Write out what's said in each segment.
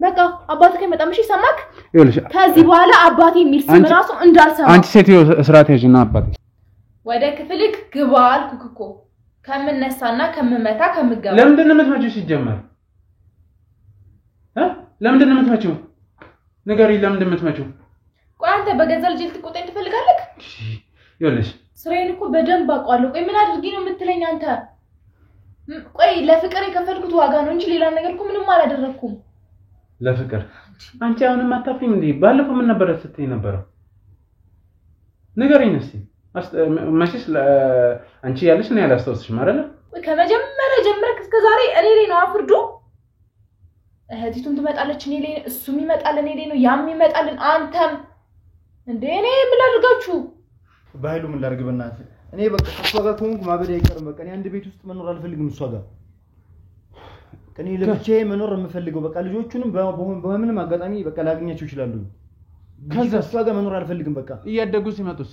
በቃ አባትህ ከመጣምሽ ይሰማክ ከዚህ በኋላ አባቴ የሚል ስም ራሱ እንዳልሰማ አንቺ ሴትዮ ስትራቴጂና አባቴ ወደ ክፍልክ ግባ አልኩክ እኮ ከምነሳና ከምመታ ከምገባ ለምንድን ነው የምትመጪው ሲጀመር ለምንድን ነው የምትመጪው ንገሪ ለምንድን ነው የምትመጪው ቆይ አንተ በገዛ ልጅ ልትቆጣኝ ትፈልጋለህ ይኸውልሽ ስራዬን እኮ በደንብ አውቃለሁ ቆይ ምን አድርጊ ነው የምትለኝ አንተ ቆይ ለፍቅር የከፈልኩት ዋጋ ነው እንጂ ሌላ ነገር እኮ ምንም አላደረኩም ለፍቅር አንቺ አሁንም አታፍሪም እንዴ ባለፈው ምን ነበር ስትይ ነበር ንገሪኝ እስቲ ማሽስ አንቺ ያለሽ ነው ያላስተውስሽም አይደል ከመጀመሪያ ጀምረክ እስከ ዛሬ እኔ ላይ ነው አፍርዱ እህቲቱን ትመጣለች እኔ ላይ እሱም ይመጣል እኔ ላይ ነው ያም ይመጣልን አንተም እንዴ እኔ ምን ላድርጋችሁ ባይሉ ምን ላድርግ በእናትህ እኔ በቃ እሷ ጋር ኮንኩ ማበድ አይቀርም በቃ እኔ አንድ ቤት ውስጥ መኖር አልፈልግም እሷ ጋር ከኔ ለብቻዬ መኖር የምፈልገው በቃ ልጆቹንም በምንም አጋጣሚ በቃ ላገኛቸው ይችላል ከዛ እሷ ጋር መኖር አልፈልግም በቃ እያደጉ ሲመጡስ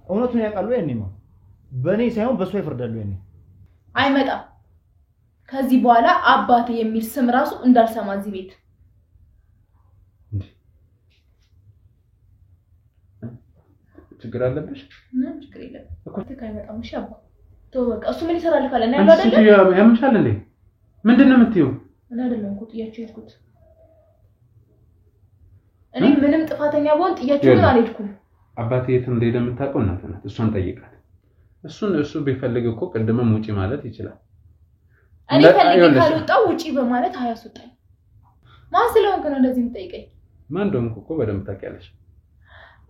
እውነቱን ያውቃሉ ያኔማ በእኔ ሳይሆን በሷ ይፈርዳሉ ያኔ አይመጣም ከዚህ በኋላ አባቴ የሚል ስም ራሱ እንዳልሰማ እዚህ ቤት ችግር አለብሽ ምን ችግር የለም እኮ ተካይመጣም እሺ አባ ተወቀ እሱ ምን ይሰራል ካለ እና ያለው አይደል ያምሻል እንዴ ምንድነው የምትይው እና አይደለም እኮ ጥያቸው ይልኩት እኔ ምንም ጥፋተኛ ብሆን ጥያቸው ግን አልሄድኩም አባቴ የት እንደሄደ የምታውቀው እናት ናት እሷን ጠይቃት እሱ ቢፈልግ እኮ ቀድመም ውጪ ማለት ይችላል እኔ ፈልጌ ካልወጣው ውጪ በማለት አያስወጣኝ ማን ስለሆንክ ነው እንደዚህ የምትጠይቀኝ ማን እንደሆንኩ እኮ በደንብ ታውቂያለሽ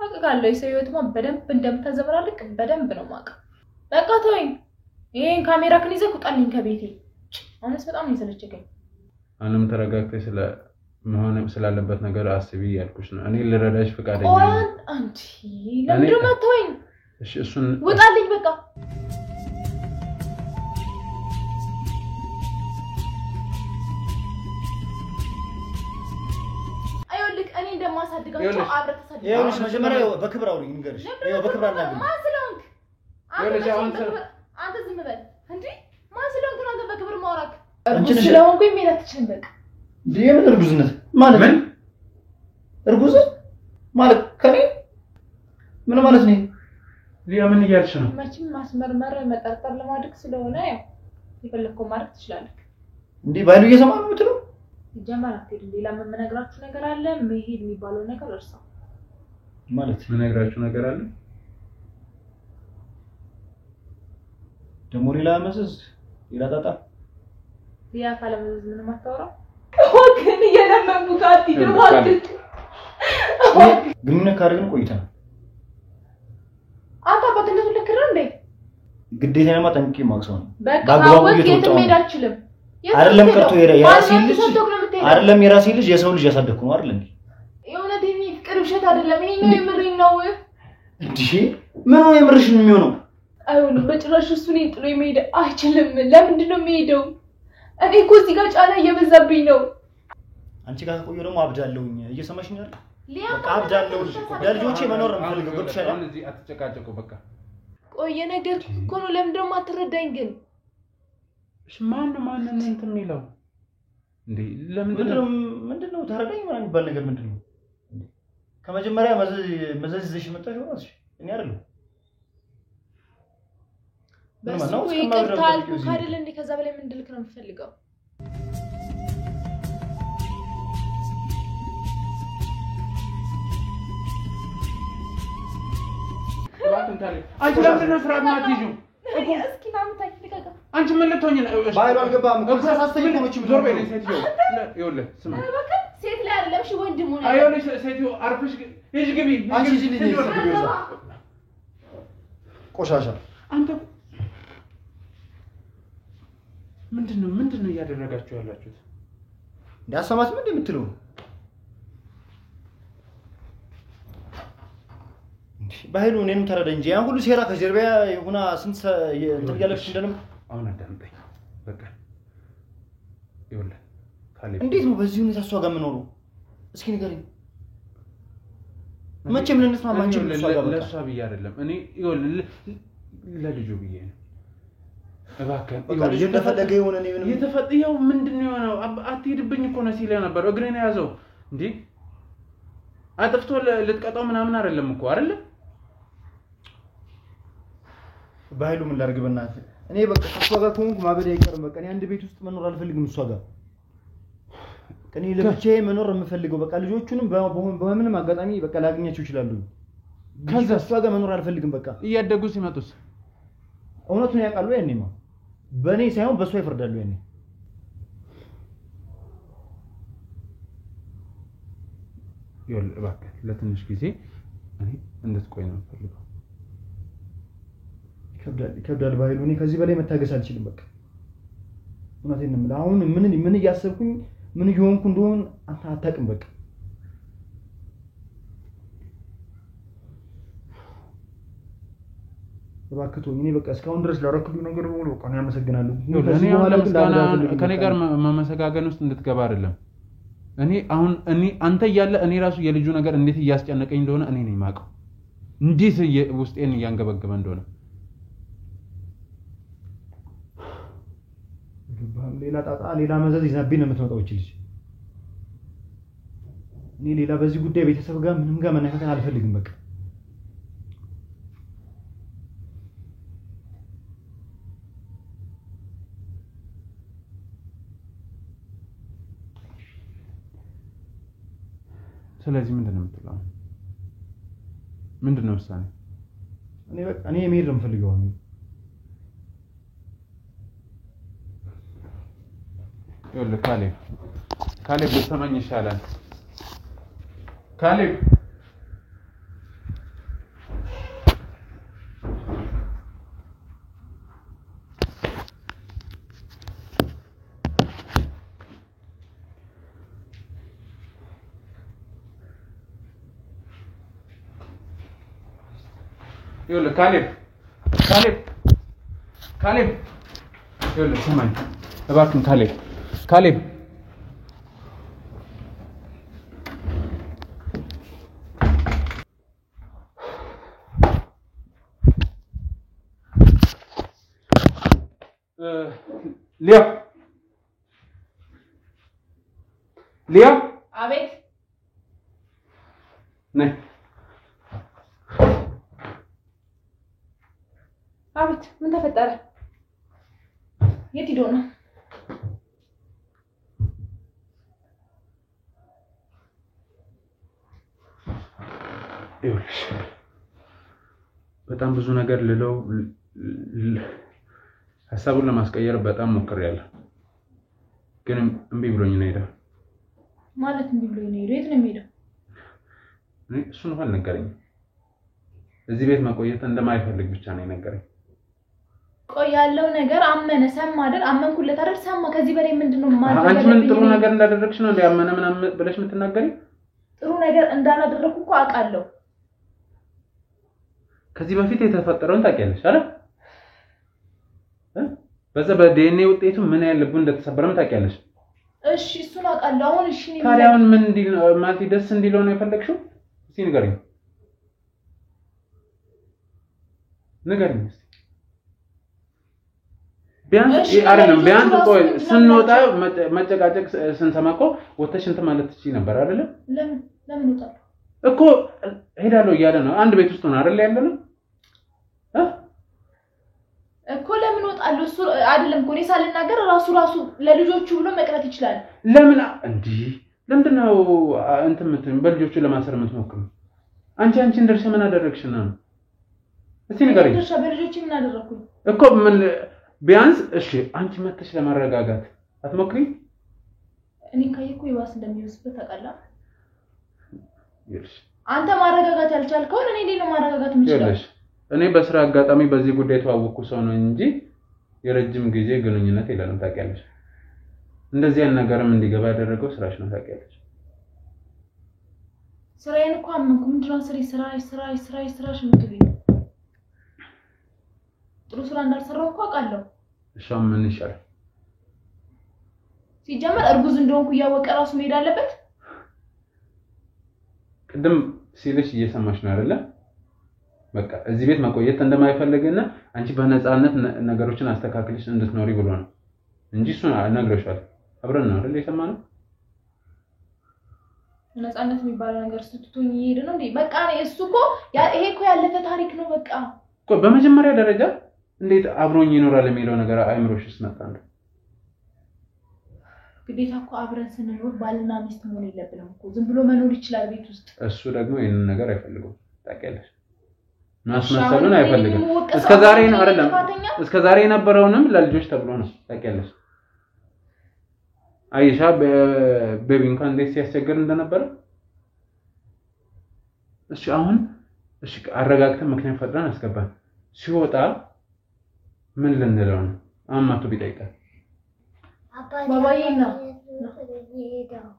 አውቃለሁ የሰውየውማ በደንብ እንደምታዘበራልቅ በደንብ ነው ማውቅ በቃ ተወኝ ይሄን ካሜራ ከን ይዘህ ቁጣልኝ ከቤቴ አሁንስ በጣም ይሰለቸኝ አንም ተረጋግተሽ መሆን ስላለበት ነገር አስቢ ያልኩሽ ነው እኔ ልረዳሽ ፍቃደኛ ነኝ አንቺ ለምንድን ነው ተወኝ እሺ እሱን ውጣልኝ በቃ አይወልክ እኔ እንደማሳድጋቸው አብረህ ተሳድጋ ይኸውልሽ መጀመሪያ በክብር አውሪኝ ንገርሽ ይኸው በክብር አናግሪኝ ማን ስለሆንክ አንተ ዝም በል እንዴ ማን ስለሆንክ ነው አንተ በክብር ማውራክ አንቺ ስለሆንኩ የሚላትችን በቃ ምን እርጉዝነት ማለት ምን እርጉዝ ማለት ከኔ ምን ማለት ነው ሊያ ምን እያልሽ ነው መቼም ማስመርመር መጠርጠር ለማድረግ ስለሆነ ያው ይፈልከው ማድረግ ትችላለህ እንዴ ባይሉ እየሰማ ነው የምትለው ጀማራ አትሄድ ሌላ ምን ነግራችሁ ነገር አለ መሄድ የሚባለው ነገር እርሳው ማለት ምን ነግራችሁ ነገር አለ ደሞ ሌላ መዘዝ ሌላ ጣጣ ያ ካለመዘዝ ምንም አታወራው ወገን እየለመንኩት አትይደዋልክ ግን ካርግን ቆይተናል አንተ በትንሹ ልክር እንዴ ግዴታዬማ ጠንቅቄ ማክሰው ነው ባግባቡ እየተወጣው ነው አይደለም አይደለም ከርቶ የራሴ ልጅ አይደለም የራሴ ልጅ የሰው ልጅ ያሳደኩ ነው አይደል እንዴ የእውነት ይሄ ፍቅር ውሸት አይደለም ይሄ ነው የምሬን ነው እንዴ ምን ነው የምርሽን የሚሆነው አይሆንም በጭራሽ እሱ ነው ጥሎ የሚሄድ አይችልም ለምንድን ነው የሚሄደው እኔ እኮ እዚህ ጋር ጫና እየበዛብኝ ነው አንቺ ጋር ቆየው ደግሞ አብዳለሁኝ እየሰማሽኝ አይደል በቃ አብዳለሁ ለልጆቼ መኖር ነው የምፈልገው ገብቶሻል አሁን እዚህ አትጨቃጨቁ በቃ ቆየ ነገር እኮ ነው ለምን ደግሞ አትረዳኝ ግን እሺ ማን እንትን የሚለው እንዴ ምንድነው ታረዳኝ ማለት የሚባል ነገር ምንድነው ከመጀመሪያ መዘዝ ይዘሽ መጣሽ ወራሽ እኔ አይደለም በሱ ይቅርታል ካደለ እንዴ ከዛ በላይ ምን እንድልክ ነው የምፈልገው አንቺ ለምን ነው ፍራድ ማትይዙ እስኪ ናምታይ ልቀቃ አንቺ ምን ልትሆኚ ነው ባይሉ አልገባም እኮ ሳስተኝ ቆመች ዞር በይ ሴትዮ ይኸውልህ ስማ ሴት ላይ አይደለም እሺ ወንድሙ ነው አይሆንሽ ሴትዮ አርፈሽ ሂጂ ግቢ አንቺ ሂጂ ልጅ ቆሻሻ አንተ ምንድነው እያደረጋችሁ ያላችሁት እንዳሰማት ምን እንደምትለው ባይሉ እኔንም ተረዳኝ እንጂ ያን ሁሉ ሴራ ከጀርባያ የሆነ ስንት እንትን ያለሽ እንደንም አሁን አዳምጠኝ በቃ ይኸውልህ ካሌብ እንዴት ነው በዚህ ሁኔታ እሷ ጋር የምኖረው እስኪ ንገረኝ መቼም ልንስማማ አንቺም እሷ ጋር በቃ ለእሷ ብዬ አይደለም እኔ ይኸውልህ ለልጁ ብዬ ነው እባክህ እንደፈለገ የሆነ ነው ምንም የተፈጠየው ምንድነው የሆነው? አትሄድብኝ እኮ ነው ሲል ነበር። እግሬን ያዘው እንዴ አጥፍቶ ልትቀጣው ምናምን አይደለም እኮ አይደለ? ባይሉ ምን ላድርግ በእናትህ? እኔ በቃ ከሷ ጋር ከሆንኩ ማበድ አይቀርም። በቃ እኔ አንድ ቤት ውስጥ መኖር አልፈልግም እሷ ጋር። እኔ ለብቻዬ መኖር የምፈልገው በቃ ልጆቹንም በምንም አጋጣሚ በቃ ላገኛቸው ይችላሉ። ከሷ ጋር መኖር አልፈልግም። በቃ እያደጉ ሲመጡስ እውነቱን ያውቃሉ። ያኔማ በእኔ ሳይሆን በሷ ይፈርዳሉ። ያኔ ይኸውልህ እባክህ ለትንሽ ጊዜ እኔ እንድትቆይ ነው የምፈልገው። ይከብዳል ባይሉ እኔ ከዚህ በላይ መታገስ አልችልም። በቃ እውነቴን ነው የምልህ። አሁን ምን እያሰብኩኝ ምን እየሆንኩ እንደሆነ አንተ አታውቅም። በቃ እባክህ ተወኝ። እኔ በቃ እስካሁን ድረስ ላደረክልኝ ነገር በሙሉ በቃ እኔ አመሰግናለሁ። እኔ ለምስጋና ከኔ ጋር መመሰጋገን ውስጥ እንድትገባ አይደለም። እኔ አንተ እያለ እኔ ራሱ የልጁ ነገር እንዴት እያስጨነቀኝ እንደሆነ እኔ ነኝ የማውቀው። እንዴት ውስጤን እያንገበገበ እንደሆነ ሌላ ጣጣ ሌላ መዘዝ ይዛብኝ ነው የምትመጣው እቺ ልጅ። እኔ ሌላ በዚህ ጉዳይ ቤተሰብ ጋር ምንም ጋር መነካከት አልፈልግም። በቃ ስለዚህ ምንድነው የምትለው? ምንድነው ውሳኔ? እኔ መሄድ ነው የምፈልገው። ይኸውልህ ካሌብ ብትሰማኝ ይሻላል። ካሌብ ይኸውልህ ካሌብ ይኸውልህ ስማኝ እባክህን ካሌብ ሊያ አቤት ነይ አቤት ምን ተፈጠረ? የት ሄዶ ነው? ይኸውልሽ በጣም ብዙ ነገር ልለው ሐሳቡን ለማስቀየር በጣም ሞክሬያለሁ፣ ግን እምቢ ብሎኝ ነው ሄደው። ማለት እምቢ ብሎኝ ነው ሄደው? የት ነው የሚሄደው? እሱን እንኳን አልነገረኝም። እዚህ ቤት መቆየት እንደማይፈልግ ብቻ ነው የነገረኝ። ቆይ ያለው ነገር አመነ ሰማ አይደል? አመንኩለት አይደል? ሰማ። ከዚህ በላይ ምንድነው ማለት? አንቺ ምን ጥሩ ነገር እንዳደረግሽ ነው ያመነ ምናምን ብለሽ የምትናገሪ? ጥሩ ነገር እንዳላደረኩ እኮ አውቃለሁ። ከዚህ በፊት የተፈጠረውን ታውቂያለሽ አይደል? በዛ በዲኤንኤ ውጤቱ ምን ያህል ልቡ እንደተሰበረም ታውቂያለሽ። እሺ እሱን አውቃለሁ። አሁን እሺ ነው ታዲያ አሁን ምን እንዲል ማለት ደስ እንዲለው ነው የፈለግሽው? እስኪ ንገሪኝ እስኪ። ቢያንስ ቆይ ስንወጣ መጨቃጨቅ ስንሰማ እኮ ወተሽ እንትን ማለት ትችይ ነበር አይደለ? ለምን ወጣለሁ እኮ ሄዳለሁ እያለ ነው። አንድ ቤት ውስጥ ነው አይደል ያለነው እኮ። ለምን ወጣለሁ? እሱ አይደለም እኮ እኔ ሳልናገር ራሱ ለልጆቹ ብሎ መቅረት ይችላል። ለምን ለምንድነው እንትን በልጆቹ ለማሰር የምትሞክረው? አንቺን ድርሻ ምን አደረግሽና ነው? እስቲ ንገሪኝ። ድርሻ በልጆቹ ምን አደረኩኝ እኮ ምን ቢያንስ እሺ አንቺ መተሽ ለማረጋጋት አትሞክሪ? እኔ ካየኩ ይዋስ እንደሚወስበት ታውቃለህ። ይልሽ አንተ ማረጋጋት ያልቻልከው እኔ እንዴት ነው ማረጋጋት የምችለው? ይልሽ እኔ በስራ አጋጣሚ በዚህ ጉዳይ ተዋወቅኩ ሰው ነው እንጂ የረጅም ጊዜ ግንኙነት የለንም ታውቂያለሽ። እንደዚህ አይነት ነገርም እንዲገባ ያደረገው ስራሽ ነው ታውቂያለሽ። ስራዬን እኮ አመንኩ። ምንድነው ስራሽ የምትሉኝ? ጥሩ ስራ እንዳልሰራው እኮ አውቃለሁ። እሺ ምን ይሻላል? ሲጀመር እርጉዝ እንደሆንኩ እያወቀ ራሱ መሄድ አለበት። ቅድም ሲልሽ እየሰማሽ ነው አይደለ? በቃ እዚህ ቤት መቆየት እንደማይፈልግና አንቺ በነፃነት ነገሮችን አስተካክለሽ እንድትኖሪ ብሎ ነው እንጂ እሱን ነግረሻል አብረን ነው አይደል የሰማነው ነፃነት የሚባለው ነገር ስትቱኝ ይሄድ ነው እንዴ በቃ እሱ እኮ ይሄ እኮ ያለፈ ታሪክ ነው በቃ እኮ በመጀመሪያ ደረጃ እንዴት አብሮኝ ይኖራል የሚለው ነገር አይምሮሽስ መጣ ነው ግዴታ እኮ አብረን ስንኖር ባልና ሚስት መሆን የለብንም እኮ ዝም ብሎ መኖር ይችላል ቤት ውስጥ እሱ ደግሞ ይሄንን ነገር አይፈልግም ታውቂያለሽ ማስመሰሉን አይፈልግም እስከዛሬ ነው አይደለም እስከዛሬ የነበረውንም ለልጆች ተብሎ ነው ታውቂያለሽ አይሻ ቤቢ እንኳን እንዴት ሲያስቸግር እንደነበረ እሺ አሁን እሺ አረጋግተን ምክንያት ፈጥረን አስገባን ሲወጣ ምን ልንለው ነው አማቱ ቢጠይቃል ባባዬና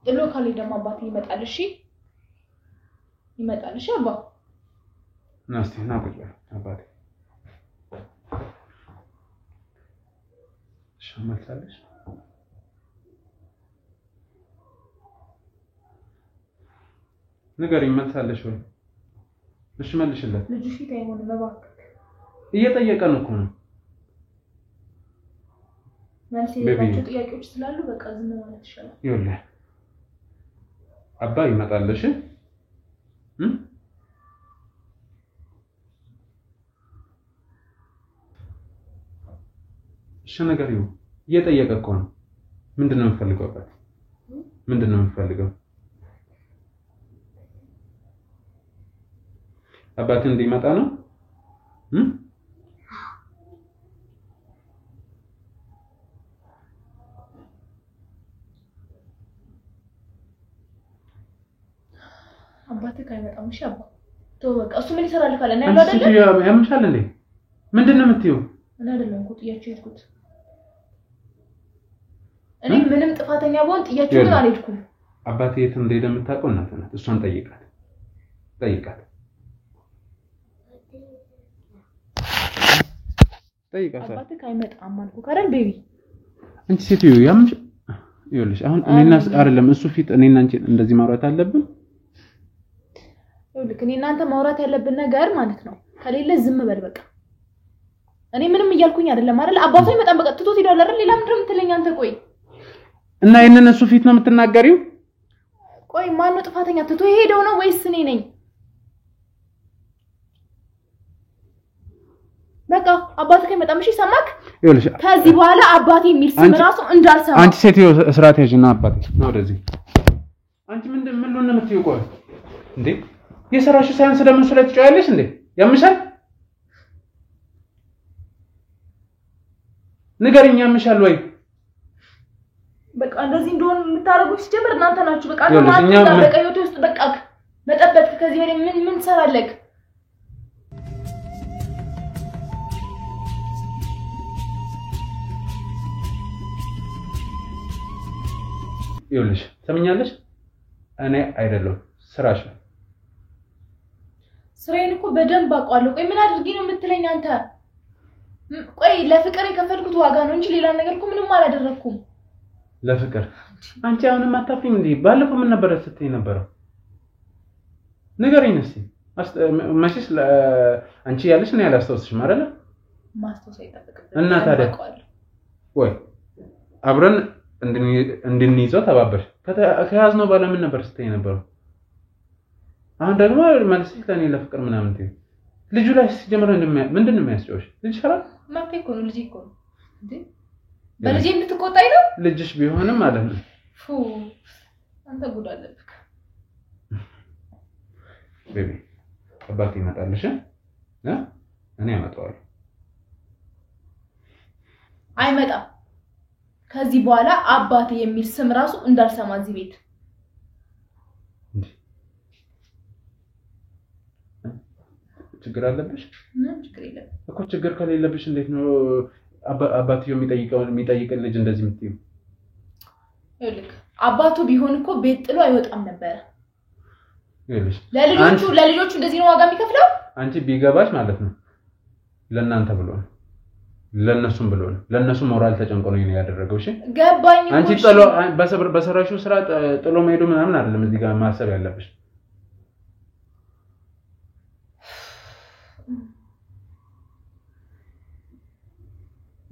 ጥሎ ካለ ደግሞ አባቴ ይመጣል እሺ አባ ናስቲ ናቁጭ አባቴ ሻማታለሽ ነገር ይመልሳለሽ ወይ እሺ መልሽለት ልጅ ፊት አይሆንም እባክህ እየጠየቀን እኮ ነው መልስ የሌላቸው ጥያቄዎች ስላሉ በቃ ዝም ማለት ይሻላል ይኸውልህ አባ ይመጣልሽ እሺ ነገር ይሁን እየጠየቀ እኮ ነው ምንድነው የምፈልገው አባት ምንድነው የምፈልገው አባት እንዲመጣ ነው አባቴ ካይመጣም እሺ አባ ተወቀ እሱ ምን ይሰራል ካለ እና ያለው አይደል ያምሻል እንዴ ምንድነው የምትይው እና አይደለም እኮ ጥያቄው ይልኩት እኔ ምንም ጥፋተኛ ብሆን ጥያቄው ምን አልሄድኩም አባቴ የት እንደሄደ የምታውቀው እናት ናት እሷን ጠይቃት አባቴ ካይመጣም አልኩ ካረን ቤቢ አንቺ ሴትዮ ያምሽ ይኸውልሽ አሁን እኔና አይደለም እሱ ፊት እኔና አንቺ እንደዚህ ማውራት አለብን ይኸውልህ እኔና አንተ ማውራት ያለብን ነገር ማለት ነው ከሌለ ዝም በል በቃ እኔ ምንም እያልኩኝ አይደለም አይደል አባቱ ይመጣም በቃ ትቶት ሄዷል አይደል ሌላ ምንድነው የምትለኝ አንተ ቆይ እና ይሄንን እሱ ፊት ነው የምትናገሪው ቆይ ማን ነው ጥፋተኛ ትቶ ሄደው ነው ወይስ እኔ ነኝ በቃ አባቱ ከመጣም እሺ ሰማክ ይኸውልሽ ከዚህ በኋላ አባቴ የሚል ስም ራሱ እንዳልሰማ አንቺ ሴትዮ ስርዓት ያዥና አባቴ ነው ወደዚህ አንቺ ምን ነው የምትይው ቆይ እንዴ የሰራሽ ሳይንስ ለምን ስለ ትጫያለሽ እንዴ ያምሻል ንገሪኝ ያምሻል ወይ በቃ እንደዚህ እንደሆነ የምታረጉት ሲጀምር እናንተ ናችሁ በቃ አንተ በቃ ህይወት ውስጥ በቃ መጠበቅ ከዚህ በላይ ምን ሰራለክ ይኸውልሽ ሰምኛለሽ እኔ አይደለም ስራሽ ስራዬን እኮ በደንብ አውቃለሁ ቆይ ምን አድርጊ ነው የምትለኝ አንተ ቆይ ለፍቅር የከፈልኩት ዋጋ ነው እንጂ ሌላ ነገር እኮ ምንም አላደረኩም ለፍቅር አንቺ አሁንም አታፍሪም እንዴ ባለፈው ምን ነበር ስትይ ነበር ንገሪኝ እስኪ ማሽስ አንቺ ያለሽ ነው ያላስተውስሽ ማለት ነው ማስተውስ አይጠበቅብኝ እና ታዲያ ወይ አብረን እንድንይዘው ተባበርሽ ከያዝነው ባለ ምን ነበር ስትይ ነበር አሁን ደግሞ መልስሽ ለኔ ለፍቅር ምናምን ትይ ልጁ ላይ ሲጀምር ምንድነው የሚያስጨውሽ ልጅ ሰራ ማቴ እኮ ነው ልጅ እኮ ነው እንዴ በልጅ እንድትቆጣኝ ነው ልጅሽ ቢሆንም ማለት ነው አንተ ጉድ አለብክ ቤቢ አባቴ ይመጣልሽ እኔ አመጣዋለሁ አይመጣም ከዚህ በኋላ አባቴ የሚል ስም ራሱ እንዳልሰማ እዚህ ቤት ችግር አለብሽ ምን ችግር የለም እኮ ችግር ከሌለብሽ እንዴት ነው አባትዮ የሚጠይቀን ልጅ እንደዚህ የምትይው ይልክ አባቱ ቢሆን እኮ ቤት ጥሎ አይወጣም ነበር ይልሽ ለልጆቹ እንደዚህ ነው ዋጋ የሚከፍለው አንቺ ቢገባሽ ማለት ነው ለእናንተ ብሎ ነው ለነሱም ብሎ ነው ለነሱ ሞራል ተጨንቆ ነው ያደረገው እሺ ገባኝ አንቺ ጥሎ በሰራሽው ስራ ጥሎ መሄዱ ምናምን አይደለም እዚህ ጋር ማሰብ ያለብሽ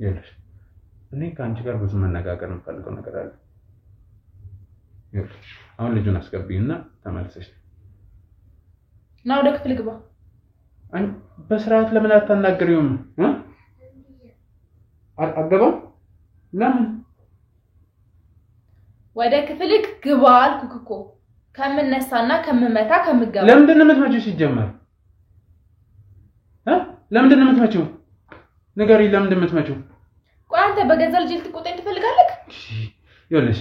ይኸውልሽ እኔ ከአንቺ ጋር ብዙ መነጋገር የምፈልገው ነገር አለ። ይኸውልሽ አሁን ልጁን አስገቢውና ተመልሰሽ ና ወደ ክፍል ግባ። በስርዓት ለምን አታናግሪውም? አገባም ለምን ወደ ክፍልክ ግባ አልኩክ እኮ ከምነሳና ከምመታ ከምገባ። ለምንድን ነው የምትመጪው ሲጀመር? ለምንድን ነው የምትመጪው? ንገሪኝ፣ ለምንድን ነው የምትመጪው? ቆይ አንተ በገዛ ልጅ ልትቆጣኝ ትፈልጋለህ? ይኸውልሽ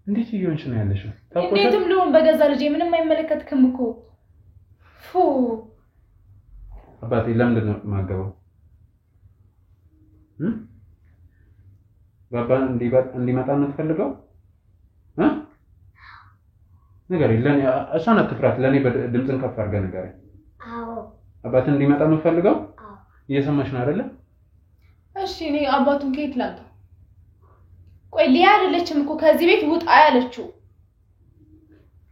እንዴት እየሆንሽ ነው ያለሽው? እንዴትም ልሁን በገዛ ልጅ ምንም አይመለከትክም እኮ። አባቴ ለምንድን ነው የማገባው? ባባ እንዲመጣ ነው የምትፈልገው? ንገሪኝ። ለኔ እሷን አትፍራት፣ ለኔ ድምፅን ከፍ አድርገህ ንገሪኝ። አዎ አባትን እንዲመጣ ነው የምትፈልገው? እየሰማሽ ነው አይደለ? እሺ እኔ አባቱን ከየት ላምጣ? ቆይ ሊያ አይደለችም እኮ ከዚህ ቤት ውጣ ያለችው።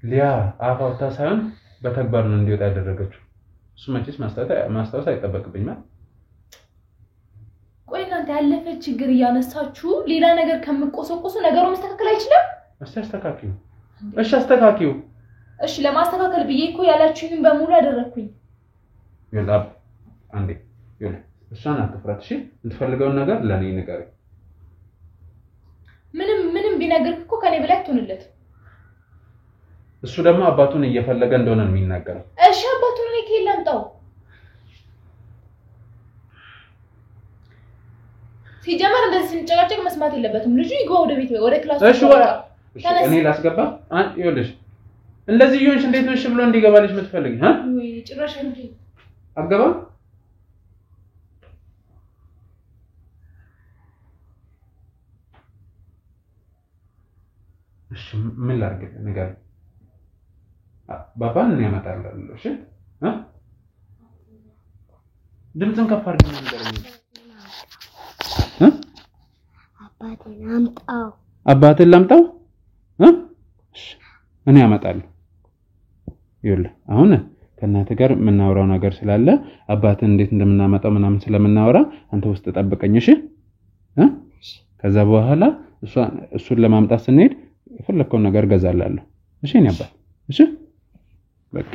ሊያ አፋውታ ሳይሆን በተግባር ነው እንዲወጣ ያደረገችው። እሱ መቼስ ማስታወስ አይጠበቅብኝም። ቆይ እናንተ ያለፈ ችግር እያነሳችሁ ሌላ ነገር ከምቆሰቆሱ ነገሩ መስተካከል አይችልም? አስተካክዩ። እሺ አስተካክዩ። እሺ ለማስተካከል ብዬ እኮ ያላችሁኝን በሙሉ አደረኩኝ። ይላብ አንዴ ይላ እሷን አትፍራት። እሺ የምትፈልገውን ነገር ለኔ ንገሪኝ። ምንም ቢነግርክ እኮ ከኔ በላይ አትሆንለት። እሱ ደግሞ አባቱን እየፈለገ እንደሆነ ነው የሚናገረው። እሺ አባቱን እኔ ከየት ላምጣው? ሲጀመር እንደዚህ ስንጨቃጨቅ መስማት የለበትም። ልጁ ይገባ ወደ ቤት ወደ ክላስ። እሺ እኔ ላስገባ። ይኸውልሽ እንደዚህ ይሁንሽ እንዴት ነው እሺ ብሎ እንዲገባልሽ የምትፈልጊ? ወይ ጭራሽ እንዴ አገባ። እሺ ምን ላድርግ ንገሪኝ። ባባን ያመጣልህ? እሺ ድምፅን ከፍ አድርገህ ንገሪኝ። አባቴን ላምጣው? እኔ አመጣለሁ። ይኸውልህ አሁን ከእናትህ ጋር የምናወራው ነገር ስላለ አባትን እንዴት እንደምናመጣው ምናምን ስለምናወራ አንተ ውስጥ ጠብቀኝ። እሺ ከዛ በኋላ እሱን ለማምጣት ስንሄድ የፈለከውን ነገር ገዛላለሁ። እሺ እኔ አባት እሺ በቃ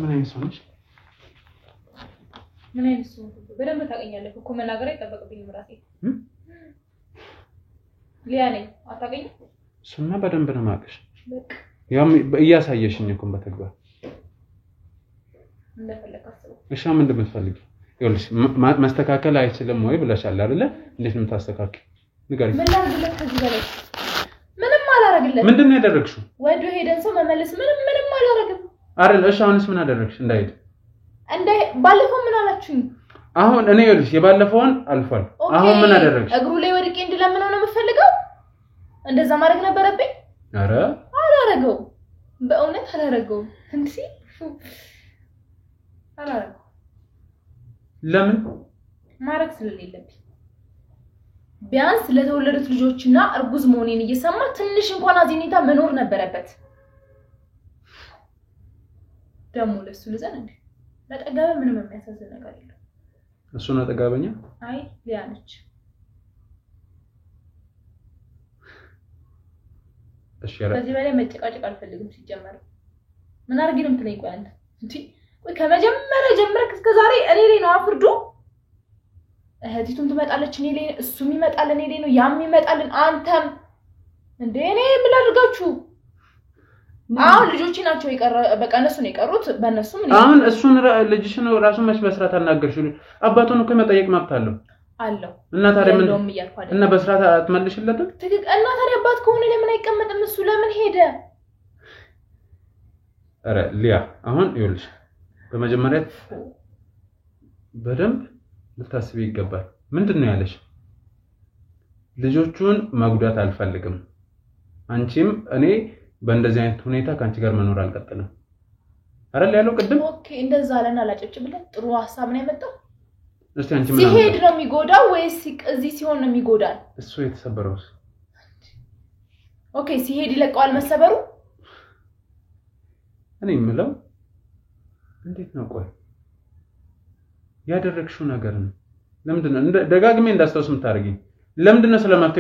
ምን አይነት ሰው ነሽ? ምን አይነት ሰው? በደንብ ታውቀኛለህ እኮ መናገር አይጠበቅብኝም ራሴ። ሊያ ነኝ አታውቀኝም? እሱማ በደንብ ነው የማውቅሽ። በቃ ያም እያሳየሽኝ እኮ በተግባር እንደፈለክ አስበው። እሺ ምንድን ነው የምትፈልጊው? ይኸውልሽ ማስተካከል አይችልም ወይ ብለሻል አይደለ? እንዴት ነው የምታስተካክለው? ንገሪኝ። ምን ላድርግለት ከዚህ በላይ? ምንም አላደርግለትም። ምንድን ነው ያደረግሽው? ወዶ ሄደን ሰው መመለስ ምንም አላደርግም። አይደል? እሺ አሁንስ ምን አደረግሽ? እንዳይሄድ ባለፈው ምን አላችሁኝ? አሁን እኔ ይኸውልሽ የባለፈውን አልፏል። አሁን ምን አደረግሽ? እግሩ ላይ ወድቄ እንድለምነው ነው የምፈልገው? እንደዛ ማድረግ ነበረብኝ? አረ አላረገው፣ በእውነት አላረገው። እንዴ አላረገው። ለምን? ማድረግ ስለሌለብኝ። ቢያንስ ለተወለዱት ልጆችና እርጉዝ መሆኔን እየሰማ ትንሽ እንኳን አዚኔታ መኖር ነበረበት። ደሞ ለሱ ልዘን እንዴ ለጠጋበ ምንም የሚያሳዝን ነገር የለም። እሱ ነው ጠጋበኛ? አይ ሊያ ነች። እሺ ያለ ከዚህ በላይ መጨቃጨቅ አልፈልግም። ሲጀመር ምን አርጊ ነው የምትለኝ? ቆይ አንተ እንዴ ቆይ ከመጀመሪያ ጀምረክ እስከ ዛሬ እኔ ላይ ነው አፍርዶ። እህቲቱም ትመጣለች እኔ ላይ፣ እሱም ይመጣል እኔ ላይ ነው፣ ያም ይመጣልን አንተም እንዴ እኔ ምን አድርጋችሁ? አሁን ልጆቼ ናቸው በቃ እነሱ ነው የቀሩት። በእነሱ ምን አሁን እሱን ልጅሽን ራሱን መች በስራት አናገርሽው? አባቱን እኮ መጠየቅ መብት አለው እና ታዲያ ምን እና በስራት አትመልሽለትም? ትክክል። እና ታዲያ አባት ከሆነ ለምን አይቀመጥም? እሱ ለምን ሄደ? አረ ሊያ አሁን ይኸውልሽ በመጀመሪያ በደንብ ልታስቢ ይገባል። ምንድነው ያለሽ? ልጆቹን መጉዳት አልፈልግም። አንቺም እኔ በእንደዚህ አይነት ሁኔታ ካንቺ ጋር መኖር አልቀጥልም። አይደል ያለው ቅድም ኦኬ እንደዛ አለና አላጨብጭብለት ጥሩ ሐሳብ ነው ያመጣው እስቲ አንቺ ምን ሲሄድ ነው የሚጎዳው ወይስ እዚህ ሲሆን ነው የሚጎዳው እሱ የተሰበረውስ ኦኬ ሲሄድ ይለቀዋል መሰበሩ እኔ የምለው እንዴት ነው ቆይ ያደረግሽው ነገር ነው ለምንድን ነው ደጋግሜ እንዳስተውስ የምታደርጊኝ ለምንድን ነው ስለማፍቴ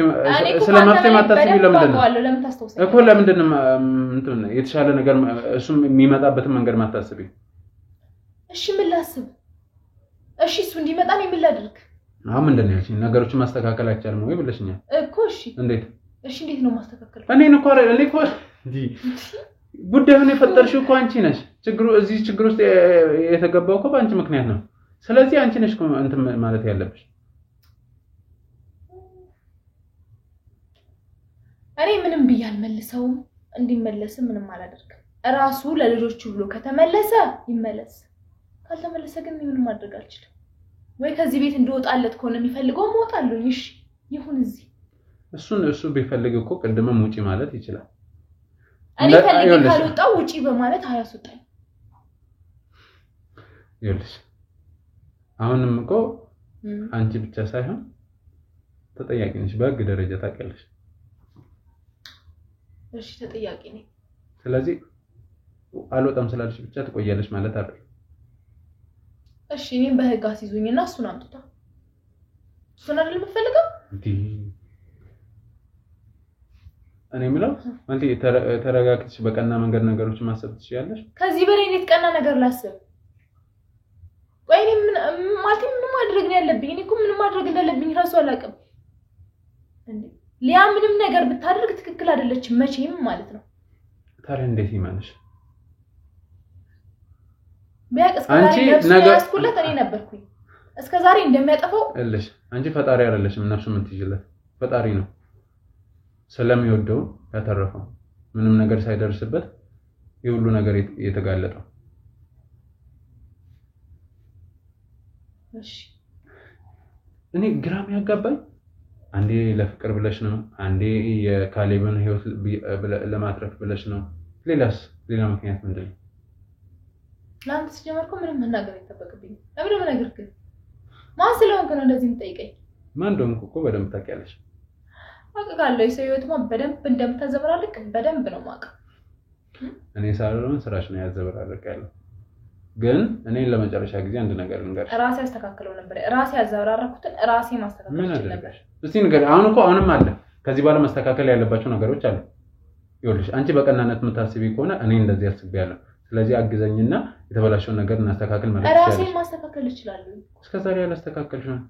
ማታስቢ ለምንድን ነው ለምን ታስተውሰኝ እኮ ለምንድን ነው እንትን የተሻለ ነገር እሱም የሚመጣበትን መንገድ ማታስቢ እሺ ምን ላስብ እሺ እሱ እንዲመጣ ነው ምን ላድርግ አሁን ምንድን ነው ያልሽኝ ነገሮችን ማስተካከል አይቻልም ወይ ብለሽኛል እኮ እሺ እንዴት ነው ማስተካከል እኔ እኮ እንዴ ጉዳዩን የፈጠርሽው እኮ አንቺ ነሽ እዚህ ችግር ውስጥ የተገባው እኮ በአንቺ ምክንያት ነው ስለዚህ አንቺ ነሽ እንትን ማለት ያለብሽ እኔ ምንም ብያል መልሰውም እንዲመለስም ምንም አላደርግም ራሱ ለልጆቹ ብሎ ከተመለሰ ይመለስ ካልተመለሰ ግን ምንም ማድረግ አልችልም ወይ ከዚህ ቤት እንደወጣለት ከሆነ የሚፈልገው ሞታለኝ እሺ ይሁን እዚህ እሱ ቢፈልግ እኮ ቀድመም ውጪ ማለት ይችላል እኔ ፈልጌ ካልወጣው ውጪ በማለት አያስወጣኝ ይልሽ አሁንም እኮ አንቺ ብቻ ሳይሆን ተጠያቂ ነሽ በህግ ደረጃ ታውቂያለሽ እሺ ተጠያቂ ነኝ ስለዚህ አልወጣም ስላልሽ ብቻ ትቆያለሽ ማለት አይደል እሺ እኔም በህግ አስይዙኝና እሱን አምጥታ እሱን አይደል የምፈልገው እኔ የምለው አንቺ ተረጋግተሽ በቀና መንገድ ነገሮችን ማሰብ ትችያለሽ ከዚህ በላይ እንዴት ቀና ነገር ላስብ ወይ ምን ማለት ምን ማድረግ ነው ያለብኝ እኔ እኮ ምን ማድረግ እንዳለብኝ ራሱ አላውቅም እንዴ ሊያ ምንም ነገር ብታደርግ ትክክል አይደለችም መቼም ማለት ነው ታዲያ እንዴት ይማንሽ ቢያቅስ ነገር ያስኩለት እኔ ነበርኩኝ እስከዛሬ እንደሚያጠፋው እልሽ አንቺ ፈጣሪ አይደለሽም ነፍሱ ምን ትይዝለት ፈጣሪ ነው ስለሚወደው ያተረፈው ምንም ነገር ሳይደርስበት የሁሉ ነገር የተጋለጠው እሺ እኔ ግራም ያጋባኝ አንዴ ለፍቅር ብለሽ ነው አንዴ የካሌብን ህይወት ለማትረፍ ብለሽ ነው ሌላ ምክንያት ምንድነው ላንተ ሲጀመርኩ ምንም መናገር አይተበቅብኝ ለምን ነገር ግን ማን ስለሆንክ ነው እንደዚህ የምትጠይቀኝ ማን እንደሆንኩ እኮ በደንብ ታውቂያለሽ አውቃለሁ የሰውየውማ በደንብ እንደምታዘበራልቅ በደንብ ነው ማውቅ እኔ ሳልሆን ስራሽ ነው ያዘበራልቃለሁ ግን እኔ ለመጨረሻ ጊዜ አንድ ነገር ልንገርሽ ራሴ አስተካክለው ነበር ራሴ ያዘበራራኩትን ራሴ ማስተካከል ይችላል ነበር እስቲ ንገሪ አሁንም አለ ከዚህ በኋላ ማስተካከል ያለባቸው ነገሮች አሉ ይኸውልሽ አንቺ በቀናነት የምታስቢ ከሆነ እኔ እንደዚህ አስቤያለሁ ስለዚህ አግዘኝና የተበላሸው ነገር እናስተካክል ማለት ይችላል ራሴ ማስተካከል ይችላል እስከዛሬ ያላስተካከልሽ ነው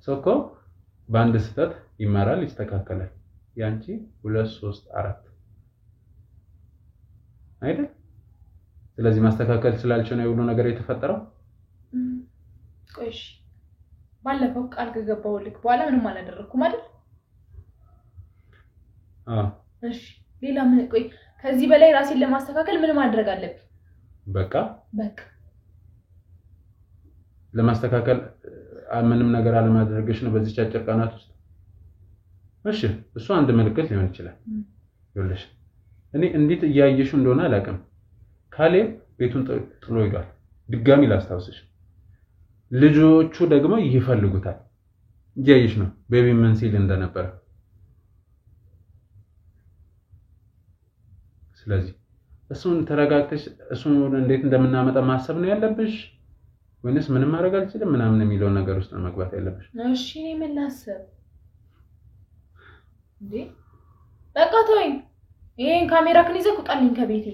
ሶኮ በአንድ ስህተት ይማራል ይስተካከላል ያንቺ 2 3 4 አይደል ስለዚህ ማስተካከል ስላልቻለ ነው ሁሉ ነገር የተፈጠረው ቆይሽ ባለፈው ቃል ገባሁልክ በኋላ ምንም አላደረኩም አይደል እሺ ሌላ ምን ቆይ ከዚህ በላይ ራሴን ለማስተካከል ምን ማድረግ አለብኝ በቃ ለማስተካከል ምንም ነገር አለማድረግሽ ነው በዚህ አጭር ቀናት ውስጥ እሺ እሱ አንድ ምልክት ሊሆን ይችላል ይኸውልሽ እኔ እንዴት እያየሽው እንደሆነ አላውቅም ካሌብ ቤቱን ጥሎ ሄዷል ድጋሚ ላስታውስሽ ልጆቹ ደግሞ ይፈልጉታል እያየሽ ነው ቤቢ ምን ሲል እንደነበረ ስለዚህ እሱን ተረጋግተሽ እሱን እንዴት እንደምናመጣ ማሰብ ነው ያለብሽ ወይንስ ምንም ማድረግ አልችልም ምናምን የሚለው ነገር ውስጥ ነው መግባት ያለብሽ እሺ እኔ ምን ላስብ እንዴ በቃ ተወኝ ይሄን ካሜራ ከን ይዘህ ቁጣልኝ ከቤቴ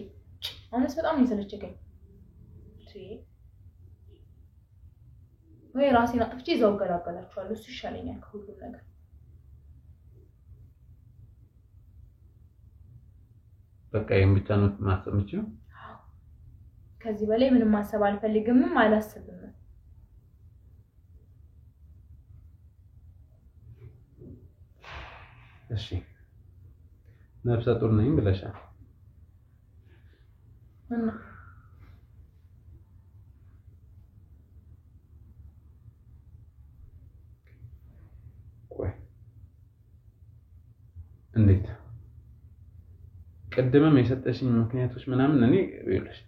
አሁንስ በጣም ይሰለቸኝ ወይ ራሴን አጥፍቼ እዛው ገላገላችኋለሁ እሱ ይሻለኛል ከሁሉም ነገር በቃ ይሄን ብቻ ነው ማሰብ የምችለው ከዚህ በላይ ምንም ማሰብ አልፈልግምም አላስብም እሺ ነፍሰ ጡር ነኝ ብለሻል እና ቆይ እንዴት ቅድምም የሰጠሽኝ ምክንያቶች ምናምን እኔ ይኸውልሽ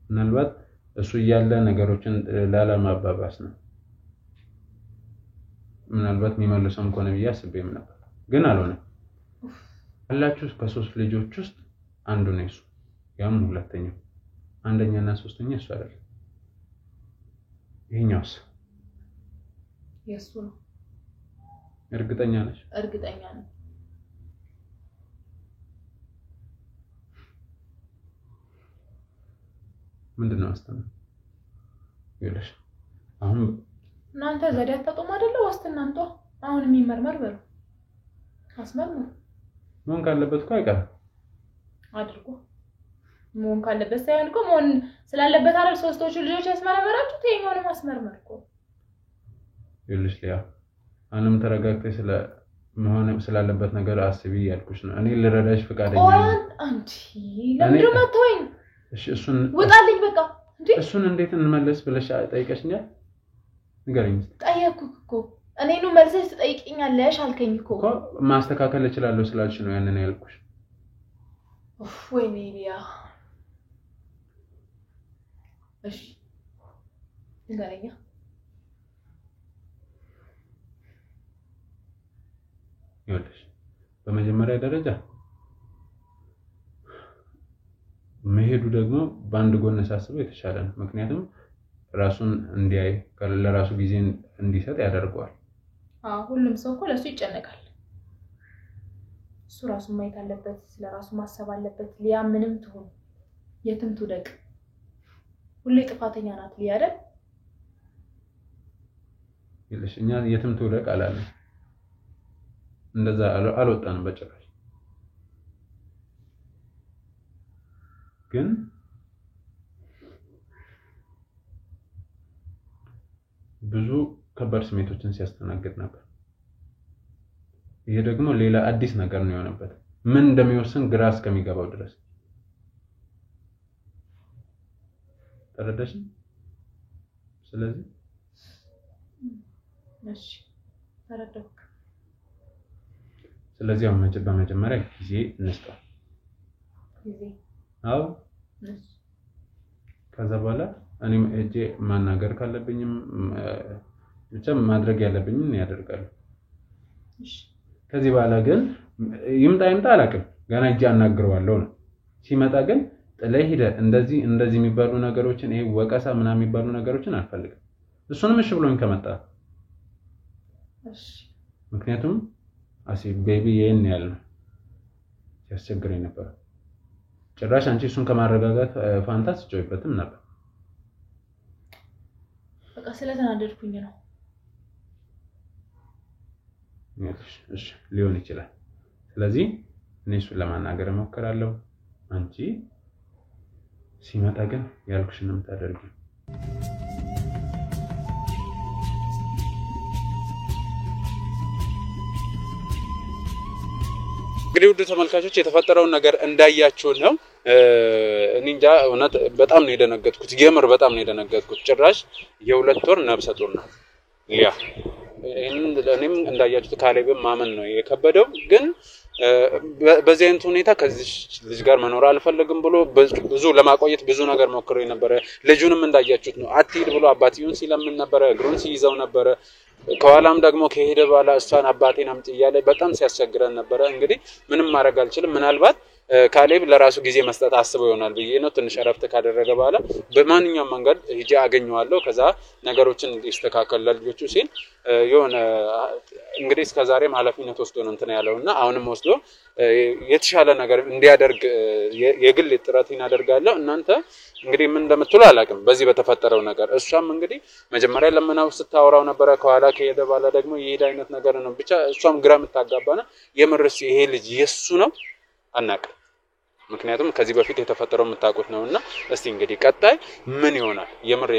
ምናልባት እሱ እያለ ነገሮችን ላለማባባስ ነው ምናልባት የሚመልሰውም ከሆነ ብዬ አስቤም ነበር ግን አልሆነም አላችሁ ከሶስት ልጆች ውስጥ አንዱ ነው እሱ ያም ሁለተኛው አንደኛና ሶስተኛ እሱ አይደል ይሄኛውስ የሱ ነው እርግጠኛ ነሽ እርግጠኛ ነኝ ምንድነው አስተና ይኸውልሽ አሁን እናንተ ዘዴ አታውቁም አይደለ ዋስትና አንተ አሁን የሚመርመር በሉ አስመርመር ምን ካለበት እኮ አይቀርም አድርጎ ምን ካለበት ሳይሆን እኮ ምን ስላለበት አይደል ሶስቶቹ ልጆች ያስመረመራችሁ ተይኛውን ማስመርመር እኮ ይኸውልሽ ሊያ አንም ተረጋግተሽ ስለ መሆን ስላለበት ነገር አስቢ ያልኩሽ ነው እኔ ልረዳሽ ፈቃደኛ ነኝ አንቺ ለምንድነው ማተወኝ እሺ እሱን ወጣልኝ በቃ እንዴ እሱን እንዴት እንመለስ ብለሽ ጠይቀሽኛል ንገረኝ ጠየቅኩ እኮ እኔኑ መልሰሽ ትጠይቂኛለሽ አልከኝ እኮ ማስተካከል እችላለሁ ስላልሽ ነው ያንን ያልኩሽ ወይ ሜሪያ እሺ ንገረኛ ይኸውልሽ በመጀመሪያ ደረጃ መሄዱ ደግሞ ባንድ ጎን ሳስበው የተሻለ ነው ምክንያቱም ራሱን እንዲያይ ለራሱ ጊዜ እንዲሰጥ ያደርገዋል ሁሉም ሰው እኮ ለሱ ይጨነቃል እሱ ራሱን ማየት አለበት ስለራሱ ማሰብ አለበት ሊያ ምንም ትሁን የትም ትውደቅ ሁሌ ጥፋተኛ ናት ሊያ አይደል ይልሽ እኛ የትም ትውደቅ አላለም እንደዛ አልወጣንም በጭራሽ ግን ብዙ ከባድ ስሜቶችን ሲያስተናግድ ነበር ይሄ ደግሞ ሌላ አዲስ ነገር ነው የሆነበት ምን እንደሚወስን ግራ እስከሚገባው ድረስ ተረዳሽ ስለዚህ እሺ ተረዳሁ ስለዚህ አሁን በመጀመሪያ ጊዜ እንስጠው ጊዜ አው ከዛ በኋላ እኔም እጄ ማናገር ካለብኝም ብቻ ማድረግ ያለብኝን ያደርጋሉ እሺ ከዚህ በኋላ ግን ይምጣ አላውቅም ገና እጄ አናግረዋለሁ ነው ሲመጣ ግን ጥለህ ሄደ እንደዚህ የሚባሉ ነገሮችን ይሄ ወቀሳ ምናምን የሚባሉ ነገሮችን አልፈልግም እሱንም እሺ ብሎኝ ከመጣ እሺ ምክንያቱም አሲ ቤቢ የኔ ያለ ያስቸግረኝ ነበር ጭራሽ አንቺ እሱን ከማረጋጋት ፋንታስ ጮይበትም ነበር በቃ ስለተናደድኩኝ ነው እሺ ሊሆን ይችላል ስለዚህ እኔ እሱን ለማናገር እሞክራለሁ አንቺ ሲመጣ ግን ያልኩሽን ነው የምታደርጊው እንግዲህ ውድ ተመልካቾች የተፈጠረው ነገር እንዳያችሁ ነው እንጃ እውነት በጣም ነው የደነገጥኩት የምር በጣም ነው የደነገጥኩት ጭራሽ የሁለት ወር ነብሰ ጡር ናት ሊያ እኔም እንዳያችሁት ካሌብም ማመን ነው የከበደው ግን በዚህ አይነት ሁኔታ ከዚህ ልጅ ጋር መኖር አልፈልግም ብሎ ብዙ ለማቆየት ብዙ ነገር ሞክሮ ነበር ልጁንም እንዳያችሁት ነው አትሂድ ብሎ አባቲውን ሲለምን ነበር እግሩን ሲይዘው ነበር ከኋላም ደግሞ ከሄደ በኋላ እሷን አባቴን አምጪ እያለ በጣም ሲያስቸግረን ነበር እንግዲህ ምንም ማድረግ አልችልም ምናልባት ካሌብ ለራሱ ጊዜ መስጠት አስበው ይሆናል ብዬ ነው ትንሽ አረፍት ካደረገ በኋላ በማንኛውም መንገድ ሂጂ አገኘዋለሁ ከዛ ነገሮችን እንዲስተካከል ለልጆቹ ሲል የሆነ እንግዲህ እስከዛሬም ኃላፊነት ወስዶ ነው እንትን ያለውና አሁንም ወስዶ የተሻለ ነገር እንዲያደርግ የግል ጥረት እናደርጋለሁ እናንተ እንግዲህ ምን እንደምትሉ አላውቅም በዚህ በተፈጠረው ነገር እሷም እንግዲህ መጀመሪያ ለምናው ስታወራው ነበር ከኋላ ከሄደ በኋላ ደግሞ የሄደ አይነት ነገር ነው ብቻ እሷም ግራ የምታጋባና የምርስ ይሄ ልጅ የሱ ነው አናቀ ምክንያቱም ከዚህ በፊት የተፈጠረው የምታውቁት ነውና እስቲ እንግዲህ ቀጣይ ምን ይሆናል የምር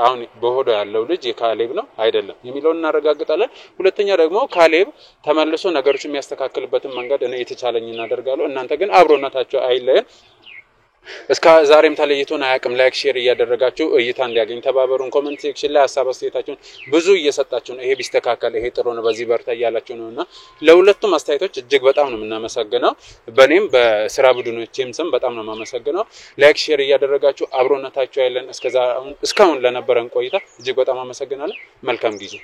አሁን በሆዶ ያለው ልጅ የካሌብ ነው አይደለም የሚለውን እናረጋግጣለን ሁለተኛ ደግሞ ካሌብ ተመልሶ ነገሮችን የሚያስተካክልበትን መንገድ እኔ የተቻለኝ እናደርጋለሁ እናንተ ግን አብሮነታቸው አይለየን እስከ ዛሬም ተለይቶን አያውቅም። ላይክ ሼር እያደረጋችሁ እይታ እንዲያገኝ ተባበሩን። ኮሜንት ሴክሽን ላይ ሀሳብ አስተያየታችሁን ብዙ እየሰጣችሁ ነው። ይሄ ቢስተካከል ይሄ ጥሩ ነው በዚህ በርታ እያላችሁ ነውና ለሁለቱም አስተያየቶች እጅግ በጣም ነው የምናመሰግነው። በኔም በስራ ቡድኖቼም ስም በጣም ነው የማመሰግነው። ላይክ ሼር እያደረጋችሁ አብሮነታችሁ ያለን እስካሁን ለነበረን ቆይታ እጅግ በጣም አመሰግናለሁ። መልካም ጊዜ